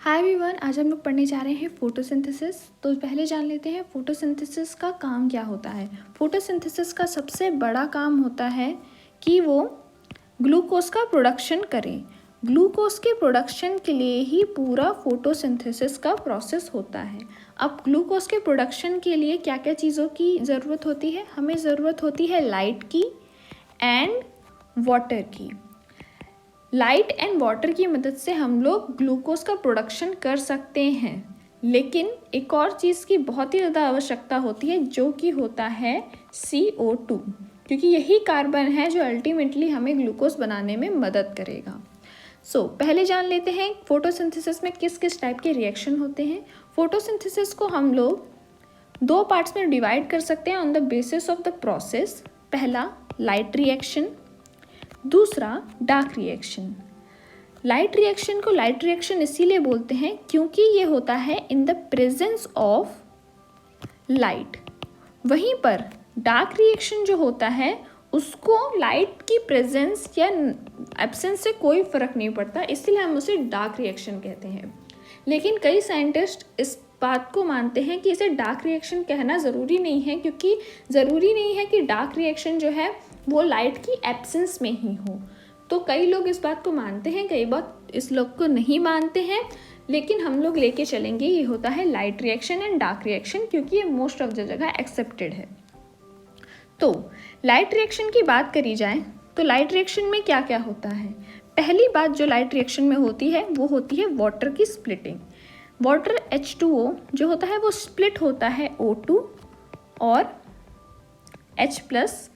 Hi everyone, आज हम लोग पढ़ने जा रहे हैं फोटोसिंथेसिस। तो पहले जान लेते हैं फोटोसिंथेसिस का काम क्या होता है। फोटोसिंथेसिस का सबसे बड़ा काम होता है कि वो ग्लूकोज का प्रोडक्शन करें। ग्लूकोज के प्रोडक्शन के लिए ही पूरा फोटोसिंथेसिस का प्रोसेस होता है। अब ग्लूकोज के प्रोडक्शन के लिए क्या क्या चीज़ों की ज़रूरत होती है? हमें ज़रूरत होती है लाइट की एंड वाटर की। लाइट एंड वाटर की मदद से हम लोग ग्लूकोज का प्रोडक्शन कर सकते हैं, लेकिन एक और चीज़ की बहुत ही ज़्यादा आवश्यकता होती है जो कि होता है CO2, क्योंकि यही कार्बन है जो अल्टीमेटली हमें ग्लूकोज बनाने में मदद करेगा। पहले जान लेते हैं फोटोसिंथेसिस में किस किस टाइप के रिएक्शन होते हैं। फोटोसिंथेसिस को हम लोग दो पार्ट्स में डिवाइड कर सकते हैं on the basis of the process. पहला लाइट रिएक्शन, दूसरा डार्क रिएक्शन। लाइट रिएक्शन को लाइट रिएक्शन इसीलिए बोलते हैं क्योंकि ये होता है in the presence of light. वहीं पर डार्क रिएक्शन जो होता है उसको लाइट की प्रेजेंस या एब्सेंस से कोई फर्क नहीं पड़ता, इसीलिए हम उसे डार्क रिएक्शन कहते हैं। लेकिन कई साइंटिस्ट इस बात को मानते हैं कि इसे डार्क रिएक्शन कहना ज़रूरी नहीं है, क्योंकि ज़रूरी नहीं है कि डार्क रिएक्शन जो है वो लाइट की एब्सेंस में ही हो। तो कई लोग इस बात को मानते हैं, कई बात इस लोग को नहीं मानते हैं, लेकिन हम लोग लेके चलेंगे ये होता है light reaction and dark reaction, क्योंकि ये मोस्ट ऑफ द जगह एक्सेप्टेड है। तो लाइट रिएक्शन की बात करी जाए तो लाइट रिएक्शन में क्या क्या होता है। पहली बात जो लाइट रिएक्शन में होती है वो होती है वाटर की स्प्लिटिंग। वाटर H2O जो होता है वो स्प्लिट होता है O2 और H+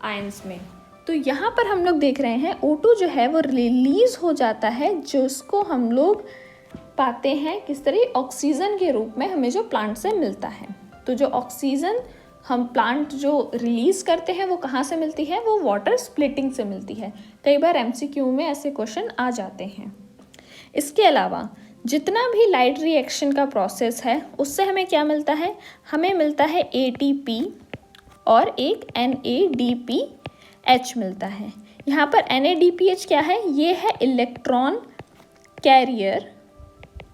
आयंस में। तो यहाँ पर हम लोग देख रहे हैं O2 जो है वो रिलीज हो जाता है, जिसको हम लोग पाते हैं किस तरह, ऑक्सीजन के रूप में हमें जो प्लांट से मिलता है। तो जो ऑक्सीजन हम प्लांट जो रिलीज करते हैं वो कहाँ से मिलती है? वो वाटर स्प्लिटिंग से मिलती है। कई बार MCQ में ऐसे क्वेश्चन आ जाते हैं। इसके अलावा जितना भी लाइट रिएक्शन का प्रोसेस है उससे हमें क्या मिलता है? हमें मिलता है ATP और एक NADPH मिलता है। यहाँ पर NADPH क्या है? ये है इलेक्ट्रॉन कैरियर,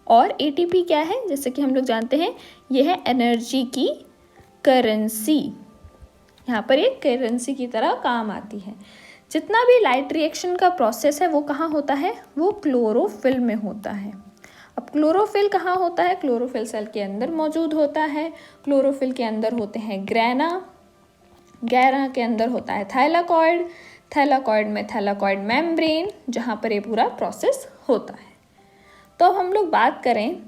और ATP क्या है? जैसे कि हम लोग जानते हैं ये है एनर्जी की करेंसी। यहाँ पर एक करेंसी की तरह काम आती है। जितना भी लाइट रिएक्शन का प्रोसेस है वो कहाँ होता है? वो क्लोरोफिल में होता है। अब क्लोरोफिल कहाँ होता है? क्लोरोफिल सेल के अंदर मौजूद होता है। क्लोरोफिल के अंदर होते हैं ग्रैना, ग्रैना के अंदर होता है थैलाकॉइड, थैलाकॉइड में थैलाकॉइड मेम्ब्रेन, जहाँ पर ये पूरा प्रोसेस होता है। तो अब हम लोग बात करें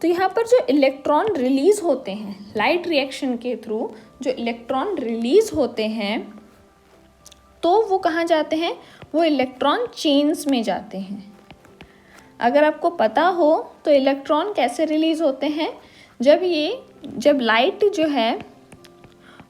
तो यहाँ पर जो इलेक्ट्रॉन रिलीज होते हैं लाइट रिएक्शन के थ्रू, जो इलेक्ट्रॉन रिलीज होते हैं तो वो कहाँ जाते हैं? वो इलेक्ट्रॉन चेन्स में जाते हैं। अगर आपको पता हो तो इलेक्ट्रॉन कैसे रिलीज होते हैं? जब लाइट जो है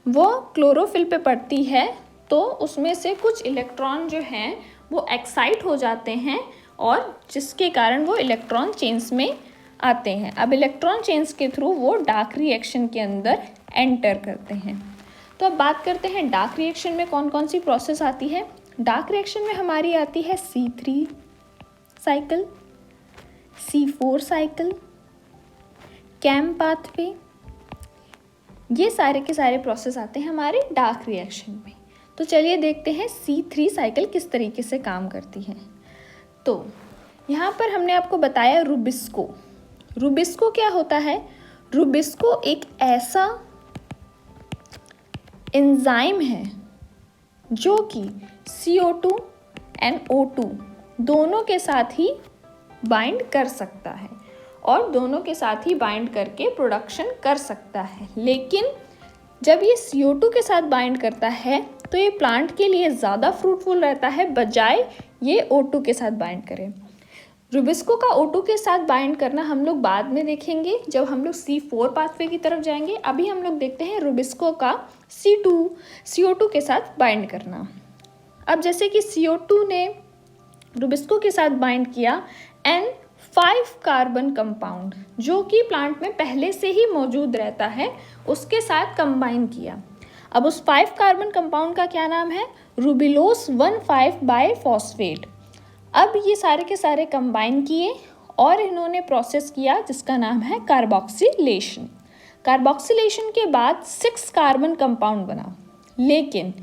वो क्लोरोफिल पे पड़ती है तो उसमें से कुछ इलेक्ट्रॉन जो हैं वो एक्साइट हो जाते हैं, और जिसके कारण वो इलेक्ट्रॉन चेन्स में आते हैं। अब इलेक्ट्रॉन चेन्स के थ्रू वो डार्क रिएक्शन के अंदर एंटर करते हैं। तो अब बात करते हैं डार्क रिएक्शन में कौन कौन सी प्रोसेस आती है। डार्क रिएक्शन में हमारी आती है C3 cycle, C4 cycle, cam pathway. ये सारे के सारे प्रोसेस आते हैं हमारे डार्क रिएक्शन में। तो चलिए देखते हैं C3 साइकिल किस तरीके से काम करती है। तो यहाँ पर हमने आपको बताया रूबिस्को। रूबिस्को क्या होता है? रूबिस्को एक ऐसा एंजाइम है जो कि CO2 एंड O2 दोनों के साथ ही बाइंड कर सकता है, और दोनों के साथ ही बाइंड करके प्रोडक्शन कर सकता है। लेकिन जब ये CO2 के साथ बाइंड करता है तो ये प्लांट के लिए ज़्यादा फ्रूटफुल रहता है बजाय ये O2 के साथ बाइंड करे। रूबिस्को का O2 के साथ बाइंड करना हम लोग बाद में देखेंगे जब हम लोग C4 पाथवे की तरफ जाएंगे। अभी हम लोग देखते हैं रूबिस्को का CO2 के साथ बाइंड करना। अब जैसे कि CO2 ने रूबिस्को के साथ बाइंड किया N5 कार्बन कंपाउंड, जो कि प्लांट में पहले से ही मौजूद रहता है, उसके साथ कंबाइन किया। अब उस 5 कार्बन कंपाउंड का क्या नाम है? रूबिलोस 1,5 बाइफॉस्फेट। अब ये सारे के सारे कंबाइन किए और इन्होंने प्रोसेस किया जिसका नाम है कार्बोक्सिलेशन। कार्बोक्सिलेशन के बाद 6 कार्बन कंपाउंड बना, लेकिन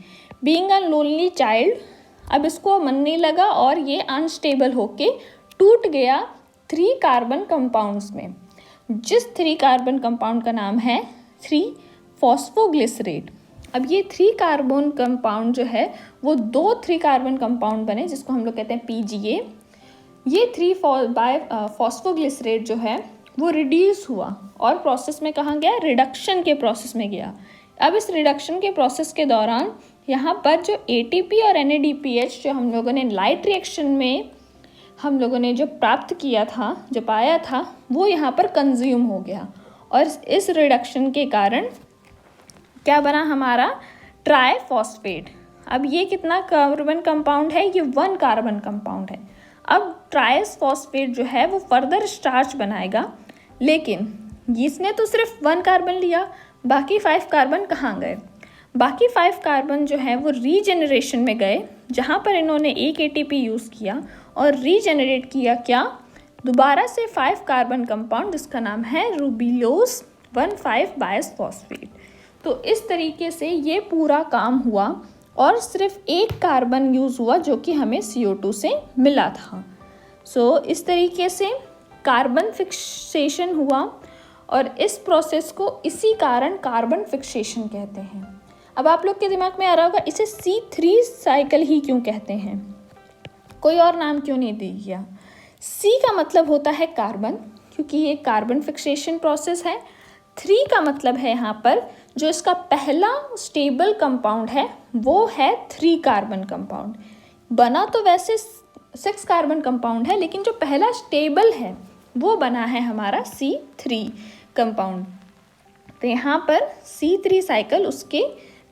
बीइंग अ लोनली चाइल्ड अब इसको मन नहीं लगा और ये अनस्टेबल होके टूट गया 3 कार्बन कंपाउंड्स में, जिस 3 कार्बन कंपाउंड का नाम है 3 फॉस्फोग्लिसरेट। अब ये 3 कार्बन कंपाउंड जो है वो 2 3 कार्बन कंपाउंड बने जिसको हम लोग कहते हैं PGA। ये 3 फॉस्फोग्लिसरेट जो है वो रिड्यूस हुआ और प्रोसेस में कहाँ गया, रिडक्शन के प्रोसेस में गया। अब इस रिडक्शन के प्रोसेस के दौरान यहाँ पर जो ATP और NADPH जो हम लोगों ने लाइट रिएक्शन में हम लोगों ने जो प्राप्त किया था, जो पाया था, वो यहाँ पर कंज्यूम हो गया और इस रिडक्शन के कारण क्या बना हमारा ट्राइफॉस्फेट। अब ये कितना कार्बन कंपाउंड है, ये 1 कार्बन कंपाउंड है। अब ट्राइफॉस्फेट जो है वो फर्दर स्टार्च बनाएगा, लेकिन इसने तो सिर्फ 1 कार्बन लिया, बाकी 5 कार्बन कहाँ गए? बाकी 5 कार्बन जो है वो रीजेनरेशन में गए, जहाँ पर इन्होंने एक ATP यूज़ किया और रीजेनरेट किया क्या, दोबारा से 5 कार्बन कंपाउंड जिसका नाम है रूबिलोस 1,5 बाइसफॉस्फेट। तो इस तरीके से ये पूरा काम हुआ और सिर्फ 1 कार्बन यूज़ हुआ जो कि हमें CO2 से मिला था। इस तरीके से कार्बन फिक्सेशन हुआ और इस प्रोसेस को इसी कारण कार्बन फिक्सेशन कहते हैं। अब आप लोग के दिमाग में आ रहा होगा इसे C3 साइकिल ही क्यों कहते हैं, कोई और नाम क्यों नहीं दिया गया? C का मतलब होता है कार्बन, क्योंकि ये कार्बन फिक्सेशन प्रोसेस है। 3 का मतलब है यहाँ पर जो इसका पहला स्टेबल कंपाउंड है वो है 3 कार्बन कंपाउंड। बना तो वैसे 6 कार्बन कंपाउंड है, लेकिन जो पहला स्टेबल है वो बना है हमारा C3 कंपाउंड। तो यहाँ पर C3 साइकिल उसके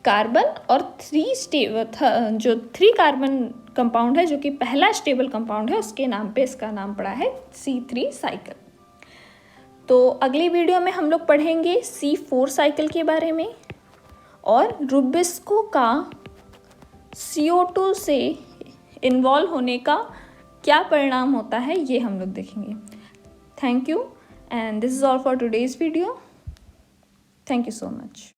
कार्बन और 3 कार्बन कंपाउंड है जो कि पहला स्टेबल कंपाउंड है, उसके नाम पे इसका नाम पड़ा है C3 साइकिल। तो अगली वीडियो में हम लोग पढ़ेंगे C4 साइकिल के बारे में और रूबिस्को का CO2 से इन्वॉल्व होने का क्या परिणाम होता है ये हम लोग देखेंगे। Thank you and this is all for today's video. Thank you so much.